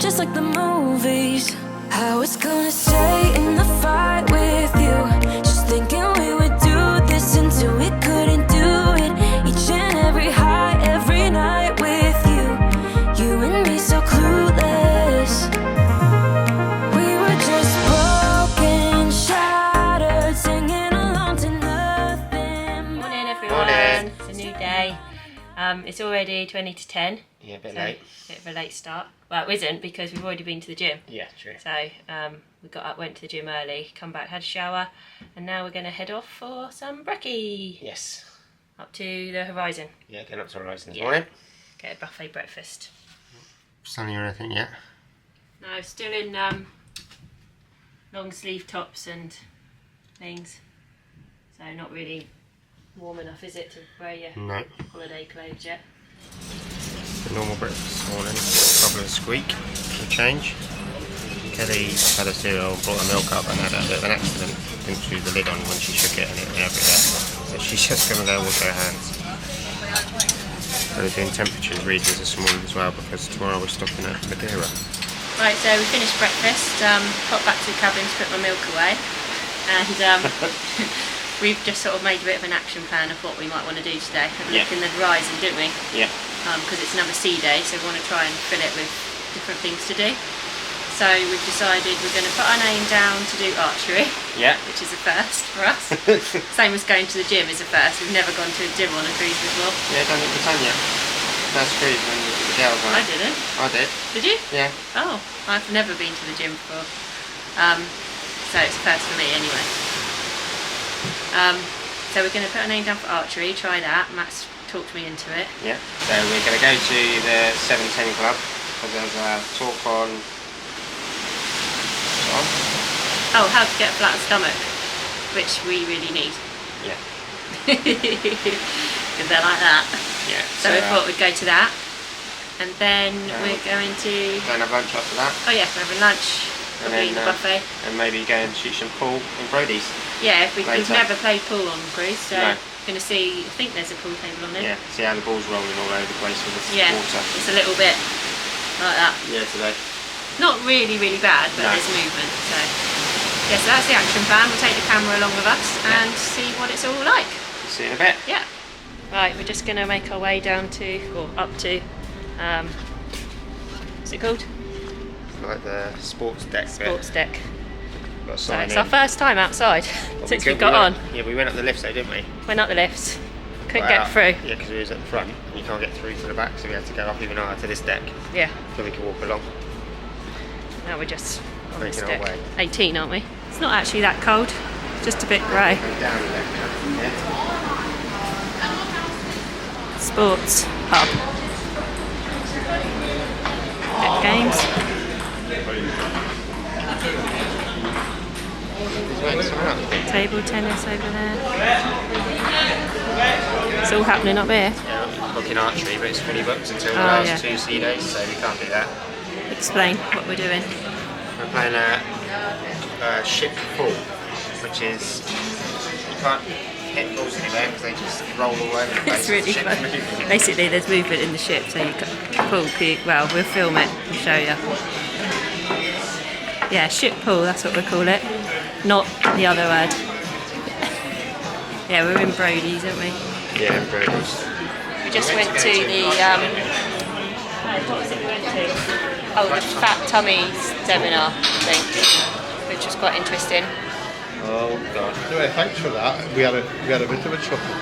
just like the movies. I was gonna stay in the fight with you, just thinking we would do this until we couldn't do it. Each and every high, every night with you, you and me so clueless. We were just broken, shattered, singing along to nothing. Morning everyone, it's a new day. It's already 20 to 10. Yeah, a bit late. Bit of a late start. Well, it isn't because we've already been to the gym. Yeah, true. So we got up, went to the gym early, come back, had a shower, and now we're going to head off for some brekkie. Yes. Up to the horizon. Yeah, going up to the horizon this morning. Get a buffet breakfast. Sunny or anything yet? No, still in long sleeve tops and things. So not really warm enough, is it, to wear your holiday clothes yet? The normal breakfast this morning. Probably a squeak for a change. Kelly had a cereal, brought her milk up and had a bit of an accident. Didn't screw the lid on when she shook it and it went everywhere. So she's just going to go wash her hands. So they're doing temperature readings this morning as well because tomorrow we're stopping at Madeira. Right, so we finished breakfast, popped back to the cabin to put my milk away, and we've just sort of made a bit of an action plan of what we might want to do today. Had a look in the horizon, didn't we? Yeah. Because it's another sea day, so we want to try and fill it with different things to do. So we've decided we're going to put our name down to do archery, which is a first for us. Same as going to the gym is a first. We've never gone to a gym on a cruise before. Yeah, done it with Tanya. First cruise when the girls went. I didn't. I did. Did you? Yeah. Oh, I've never been to the gym before. So it's a first for me anyway. So we're going to put our name down for archery, try that. Matt's talked me into it. Yeah, so we're going to go to the 710 Club because there's a talk on... Oh, how to get a flat stomach, which we really need. Yeah. Because they're like that. Yeah. So we thought we'd go to that. And then we're going to... Then have lunch after that. Oh yeah, we're having lunch. Probably in the buffet. And maybe go and shoot some pool in Brody's. Yeah, we've never played pool on the cruise, so going to see, I think there's a pool table on there. Yeah, see how the ball's rolling all over the place with the water. It's a little bit like that. Yeah, today. Not really, really bad, but there's movement. So, yeah, so that's the action plan. We'll take the camera along with us and see what it's all like. See you in a bit. Yeah. Right, we're just going to make our way down to, or up to, what's it called? Like the sports deck. Sports deck. So it's our first time outside since we got on. Yeah, we went up the lifts though, didn't we? Went up the lifts. Couldn't get through. Yeah, because we was at the front and you can't get through to the back, so we had to go up even higher to this deck. Yeah. So we could walk along. Now we're just on this deck. Way. 18, aren't we? It's not actually that cold, just a bit grey. Down the deck now. Yeah. Sports hub. Bit games. Table tennis over there. It's all happening up here. Yeah, booking archery, but it's fully booked until the last 2 sea days, so we can't do that. Explain what we're doing. We're playing a ship pool, which is, you can't hit balls anywhere because they just roll all over the place. It's really fun. Basically there's movement in the ship, so you can pull, well, we'll film it and show you. Yeah, ship pool, that's what we call it. Not the other word. Yeah, we're in Brody's, aren't we? Yeah, in Brody's. We just went to the, what was it we went to? Oh, the Fat Tummies seminar thing, which was quite interesting. Oh God! Anyway, thanks for that. We had a bit of a chuckle.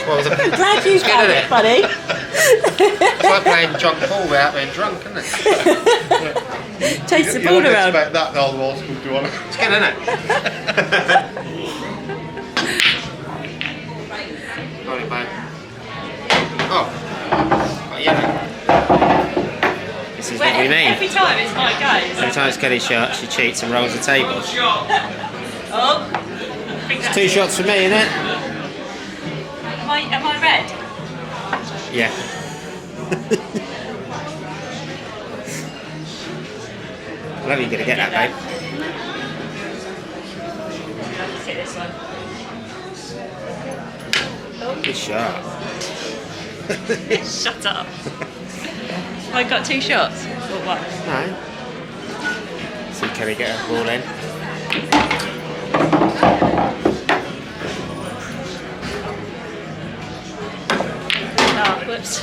Well, I'm glad you found it funny. It's like playing drunk pool without being drunk, isn't it? Chase the ball around. Expect that the whole world's come to one. It's good, isn't it? Got it, babe. Oh, yeah. This is what we mean. Every time it's my go. Every time it's Kelly's shot, she cheats and rolls the table. Oh, it's 2 shots for me, isn't it? Am I red? Yeah. I love you gonna get that, babe. Let's hit this one. Oh. Good shot. Shut up. I got 2 shots. Or 1? No. Kelly get her ball in. Oh, whoops.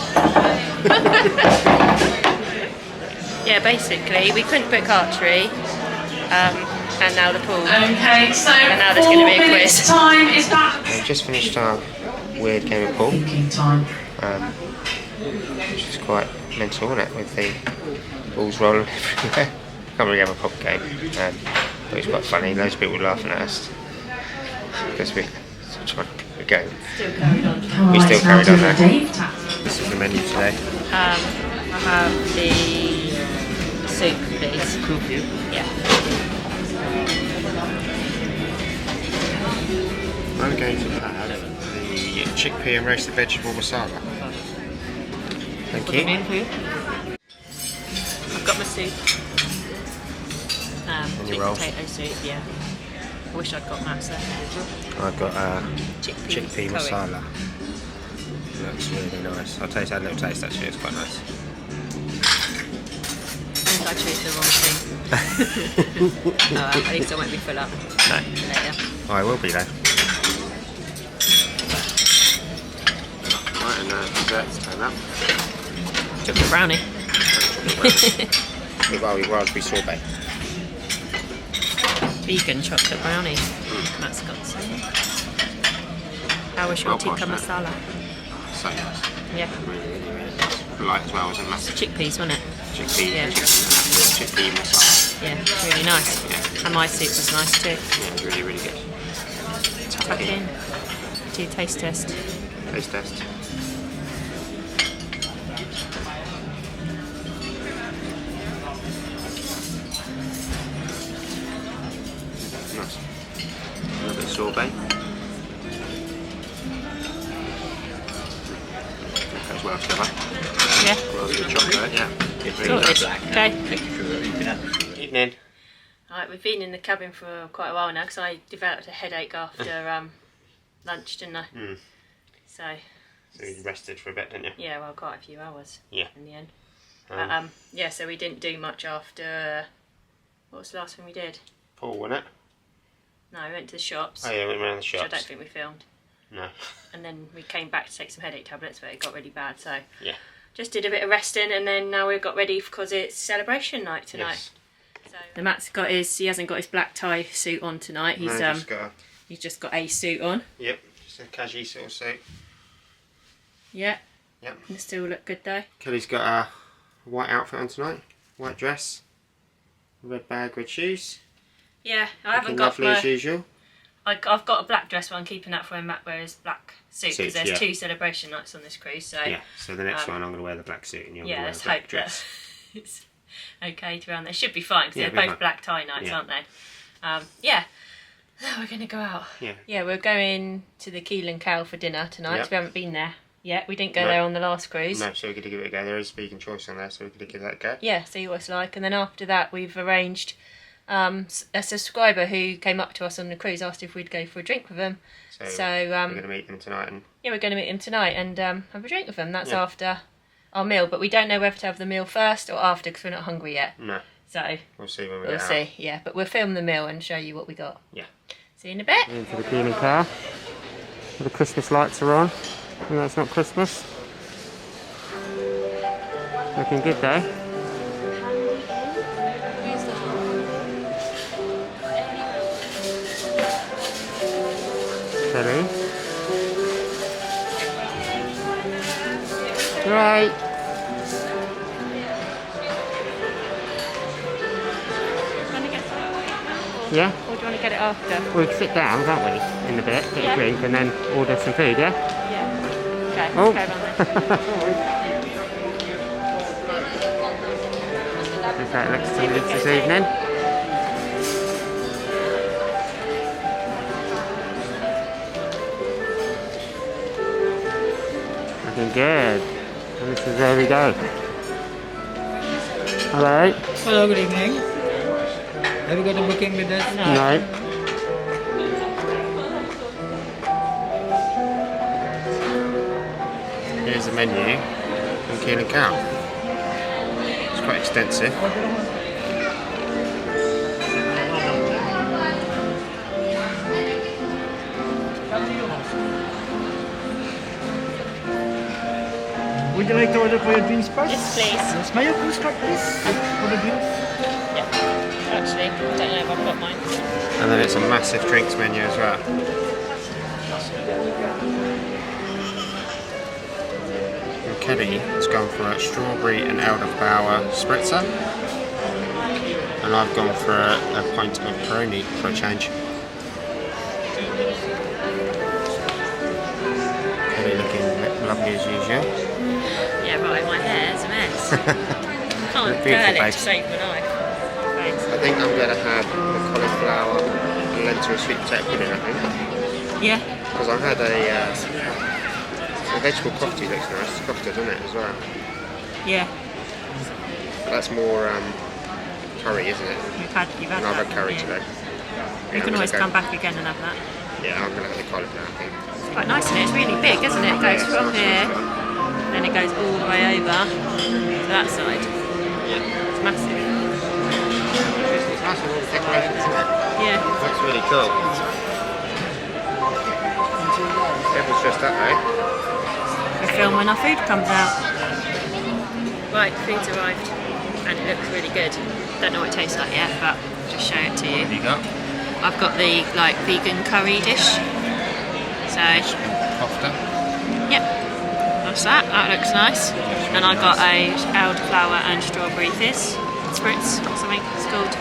Yeah, basically, we couldn't book archery, and now the pool. Okay, so And now there's 4 gonna be a minutes quiz. time is back. We've just finished our weird game of pool, Thinking time. which is quite mental, isn't it, with the balls rolling everywhere. Can't really have a proper game, but it's quite funny. Loads of people laughing at us because we're trying to go. Still carried on. We still carried on there. Dave Tapp. This is the menu today. I have the soup, please. Yeah. I'm going to have the chickpea and roasted vegetable masala. Thank you. I've got my soup. And your Sweet rolls. potato soup, yeah. I wish I'd got maps there. I've got Chickpea chickpea curry. masala. Looks really nice. I'll taste that little taste actually, it's quite nice. I think I chose the wrong thing. At least I won't be full up No. later. Oh, I will be though. Right, and desserts turn up. Chocolate brownie. With raspberry sorbet. Vegan chocolate brownie. That's got some. How was your Well tikka washed, masala? So nice. Yeah. Really nice. Light as well, wasn't massive. Chickpeas, wasn't it? Chickpea, Yeah. chickpea masala. Yeah, really nice. Yeah. And my soup was nice too. Yeah, it's really, really good. Tuck in. Do taste test. Taste test. Nice. A little bit of sorbet. That goes well together. Yeah. Well, good chocolate, yeah. It's really Sorted. nice. Okay. Evening. Alright, we've been in the cabin for quite a while now because I developed a headache after lunch, didn't I? Mm. So, So you rested for a bit, didn't you? yeah, well, quite a few hours Yeah. in the end. Um, Yeah, so we didn't do much after. What was the last thing we did? Paul, wasn't it? No, we went to the shops, Oh yeah, we went around the which I shops. don't think we filmed. No. And then we came back to take some headache tablets, but it got really bad, so Yeah. just did a bit of resting, and then now we've got ready because it's celebration night tonight. Yes. So the Matt's he hasn't got his black tie suit on tonight. He's No, just got a, he's just got a suit on. yep, just a casual sort of suit. Yeah. Yep. They still look good though. Kelly's got a white outfit on tonight, white dress, red bag, red shoes. Yeah, I haven't Looking got lovely as my. usual. I've got a black dress, but I'm keeping that for when Matt wears black suit because Suits, there's yeah. 2 celebration nights on this cruise. So Yeah. So the next one, I'm going to wear the black suit, and you're yeah, going let's to wear the hope black that dress. it's okay to be on there. Should be fine because Yeah, they're be both fine. black tie nights, Yeah. aren't they? Yeah. So we're going to go out. Yeah. Yeah, we're going to the Keel and Cow for dinner tonight. Yep. We haven't been there yet. We didn't go No. there on the last cruise. No, so we're going to give it a go. There is vegan choice on there, so we're going to give that a go. Yeah, see what it's like. And then after that, we've arranged a subscriber who came up to us on the cruise, asked if we'd go for a drink with them. So we're going to meet them tonight, and yeah, we're going to meet them tonight and have a drink with them. That's Yeah. after our meal, but we don't know whether to have the meal first or after because we're not hungry yet. no, So we'll see when we we'll get out. see. Yeah, but we'll film the meal and show you what we got. Yeah. See you in a bit. Into the Keel and Cow. The Christmas lights are on. And that's not Christmas. Looking good though. Kelly. Right. Yeah? Or do you want to get it after? We'll sit down, can't we? In a bit, get Yeah. a drink and then order some food, yeah? Yeah. Okay, Oh. let's go around then. Is that next to us this evening? Looking good. And this is where we go. Hello? Hello, good evening. Have you got a booking with us? No. Here's the menu from Keel and Cow. It's quite extensive. you like to order for your drinks first? Yes, please. Yes, may I please start please for the drinks? Yeah. Actually, I don't know if I've got mine. And then it's a massive drinks menu as well. And Kelly has gone for a strawberry and elderflower spritzer. And I've gone for a pint of Peroni for a change. Kelly looking lovely as usual. Yeah, right, my hair's a mess. Can't Beautiful curl it face. to save my life. Thanks. I think I'm going to have the cauliflower and lentil sweet potato pudding, I think. Yeah. Because I had a vegetable coffee looks nice, coffee, doesn't it, as well? Yeah. But that's more curry, isn't it? You've had And I've that. had curry yeah. today. You can always come back again and have that. Yeah, I'm going to have the cauliflower, I think. It's quite nice, isn't it? It's really big, isn't it? It goes Yeah, from it's here, nice. then it goes all the way over to that side. Yeah. It's massive. It's nice with all the decorations, isn't it? Yeah. That's really cool. Everyone's dressed up, eh? We film when our food comes out. Right, food's arrived and it looks really good. Don't know what it tastes like yet, but I'll just show it to What have you. you got? I've got the vegan curry dish. So, Kofta. yep, that's that. That looks nice. And I got a elderflower and strawberry fizz spritz or something it's called.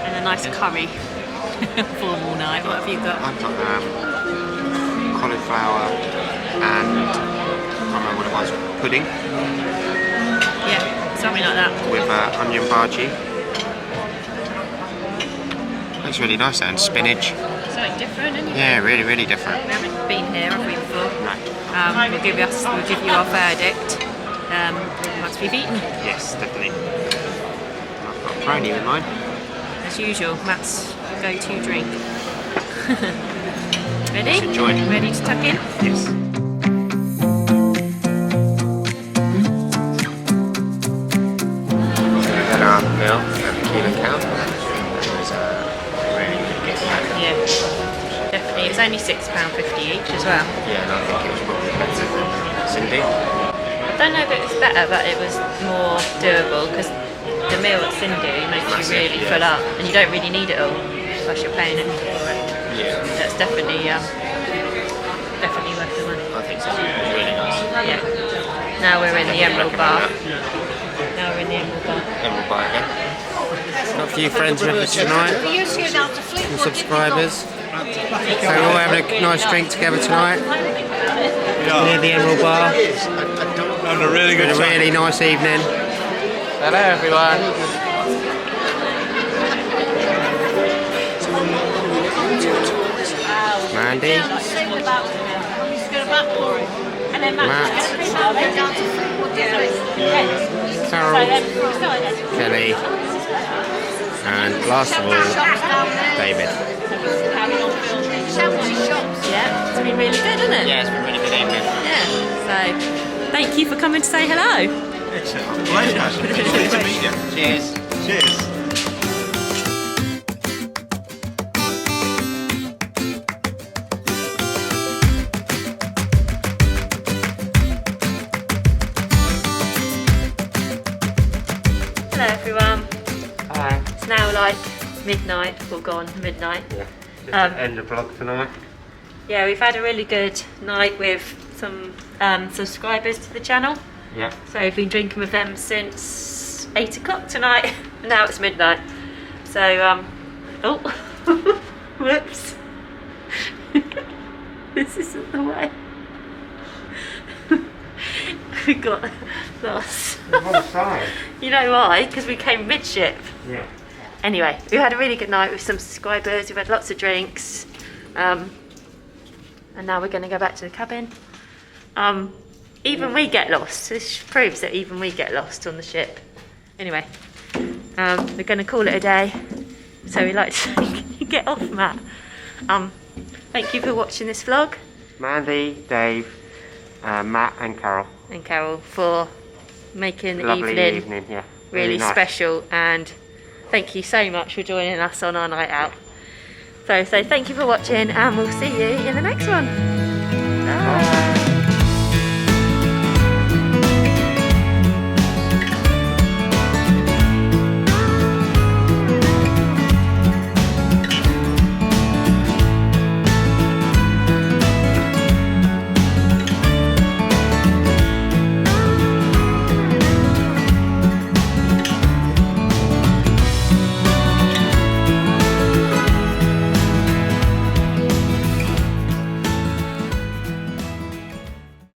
And a nice curry. Formal night. What have you got? I've got cauliflower and I can't remember what it was, pudding Yeah, something like that. with onion bhaji. Looks really nice, and spinach. Something different, isn't it? Yeah, really, really different. We haven't been here, have we, before? No. We'll give you our verdict once we've eaten. Yes, definitely. I've got Peroni with mine. As usual, Matt's go-to drink. Ready? Let's enjoy. Ready to tuck in? Yes. We had our meal at the Keel and Cow. It was really good getting back. Yeah, definitely. It's only £6.50 each as well. Yeah, and I think it was probably better than Cindy. I don't know if it was better, but it was more doable because the meal at Cindy makes you Massive, really yeah. full up and you don't really need it all, plus you're paying it for it. Yeah. That's definitely definitely worth the money. I think so. It was really nice. Yeah. Now we're in the Emerald Bar. Now we're in the Emerald Bar. Emerald Bar again. Got a few friends with us tonight. Some subscribers. So we're all having a nice drink together tonight. Near the Emerald Bar. Having a really good Been a really nice evening. Hello everyone. Mandy. Matt. Carol. Kelly. And last of all, David. Yeah, it's been really good, isn't it? Yeah, it's been a really good evening. Yeah. So, thank you for coming to say hello. Excellent. Pleasure. Pleasure to meet you. Cheers. Cheers. Hello everyone. Hi. It's now like midnight, or gone midnight. Yeah. End of vlog tonight. Yeah, we've had a really good night with some subscribers to the channel. Yeah. So we've been drinking with them since 8 o'clock tonight. Now it's midnight. So, oh, whoops. This isn't the way. We got lost. What side? You know why? Because we came midship. Yeah. Anyway, we've had a really good night with some subscribers. We've had lots of drinks. And now we're going to go back to the cabin. Even we get lost. This proves that even we get lost on the ship. Anyway, we're going to call it a day. So we like to say, get off, Matt. Thank you for watching this vlog. Mandy, Dave, Matt and Carol. And Carol for making the Lovely evening yeah. really nice. special. And thank you so much for joining us on our night out. So thank you for watching, and we'll see you in the next one. Bye.